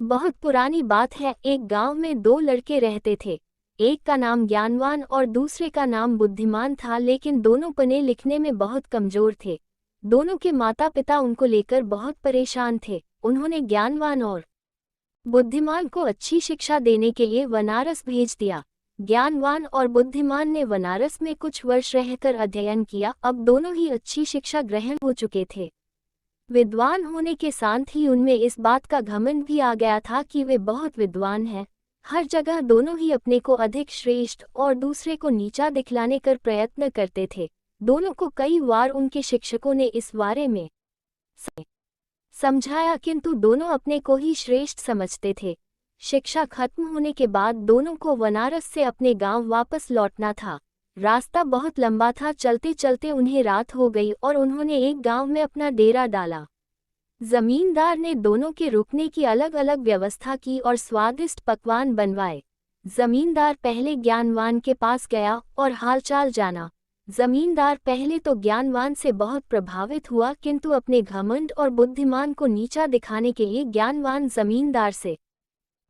बहुत पुरानी बात है। एक गांव में दो लड़के रहते थे। एक का नाम ज्ञानवान और दूसरे का नाम बुद्धिमान था, लेकिन दोनों पढ़ने लिखने में बहुत कमजोर थे। दोनों के माता पिता उनको लेकर बहुत परेशान थे। उन्होंने ज्ञानवान और बुद्धिमान को अच्छी शिक्षा देने के लिए बनारस भेज दिया। ज्ञानवान और बुद्धिमान ने बनारस में कुछ वर्ष रहकर अध्ययन किया। अब दोनों ही अच्छी शिक्षा ग्रहण हो चुके थे। विद्वान होने के साथ ही उनमें इस बात का घमंड भी आ गया था कि वे बहुत विद्वान हैं। हर जगह दोनों ही अपने को अधिक श्रेष्ठ और दूसरे को नीचा दिखलाने कर प्रयत्न करते थे। दोनों को कई बार उनके शिक्षकों ने इस बारे में समझाया, किंतु दोनों अपने को ही श्रेष्ठ समझते थे। शिक्षा खत्म होने के बाद दोनों को बनारस से अपने गांव वापस लौटना था। रास्ता बहुत लंबा था। चलते चलते उन्हें रात हो गई और उन्होंने एक गांव में अपना डेरा डाला। जमींदार ने दोनों के रुकने की अलग अलग व्यवस्था की और स्वादिष्ट पकवान बनवाए। जमींदार पहले ज्ञानवान के पास गया और हालचाल जाना। जमींदार पहले तो ज्ञानवान से बहुत प्रभावित हुआ, किंतु अपने घमंड और बुद्धिमान को नीचा दिखाने के लिए ज्ञानवान जमींदार से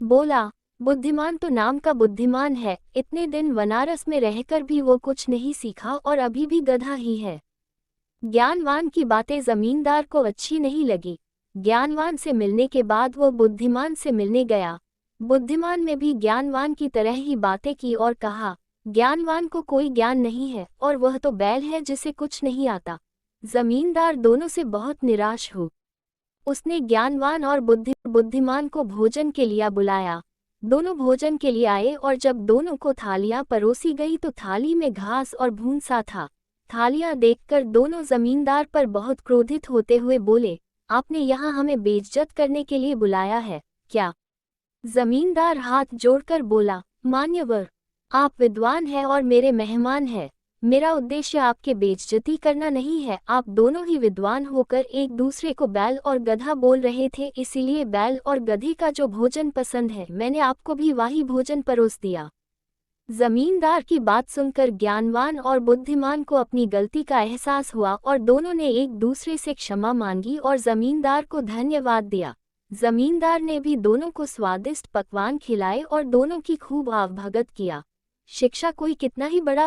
बोला, बुद्धिमान तो नाम का बुद्धिमान है, इतने दिन बनारस में रहकर भी वो कुछ नहीं सीखा और अभी भी गधा ही है। ज्ञानवान की बातें जमींदार को अच्छी नहीं लगी। ज्ञानवान से मिलने के बाद वो बुद्धिमान से मिलने गया। बुद्धिमान ने भी ज्ञानवान की तरह ही बातें की और कहा, ज्ञानवान को कोई ज्ञान नहीं है और वह तो बैल है जिसे कुछ नहीं आता। जमींदार दोनों से बहुत निराश हुआ। उसने ज्ञानवान और बुद्धिमान को भोजन के लिए बुलाया। दोनों भोजन के लिए आए और जब दोनों को थालियां परोसी गई तो थाली में घास और भूसा था। थालियां देखकर दोनों जमींदार पर बहुत क्रोधित होते हुए बोले, आपने यहाँ हमें बेइज्जत करने के लिए बुलाया है क्या? जमींदार हाथ जोड़कर बोला, मान्यवर, आप विद्वान हैं और मेरे मेहमान हैं। मेरा उद्देश्य आपके बेइज्जती करना नहीं है। आप दोनों ही विद्वान होकर एक दूसरे को बैल और गधा बोल रहे थे, इसीलिए बैल और गधे का जो भोजन पसंद है मैंने आपको भी वही भोजन परोस दिया। जमींदार की बात सुनकर ज्ञानवान और बुद्धिमान को अपनी गलती का एहसास हुआ और दोनों ने एक दूसरे से क्षमा मांगी और जमींदार को धन्यवाद दिया। जमींदार ने भी दोनों को स्वादिष्ट पकवान खिलाए और दोनों की खूब आवभगत किया। शिक्षा कोई कितना ही बड़ा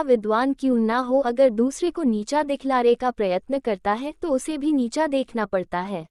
विद्वान क्यों ना हो, अगर दूसरे को नीचा दिखलाने का प्रयत्न करता है तो उसे भी नीचा देखना पड़ता है।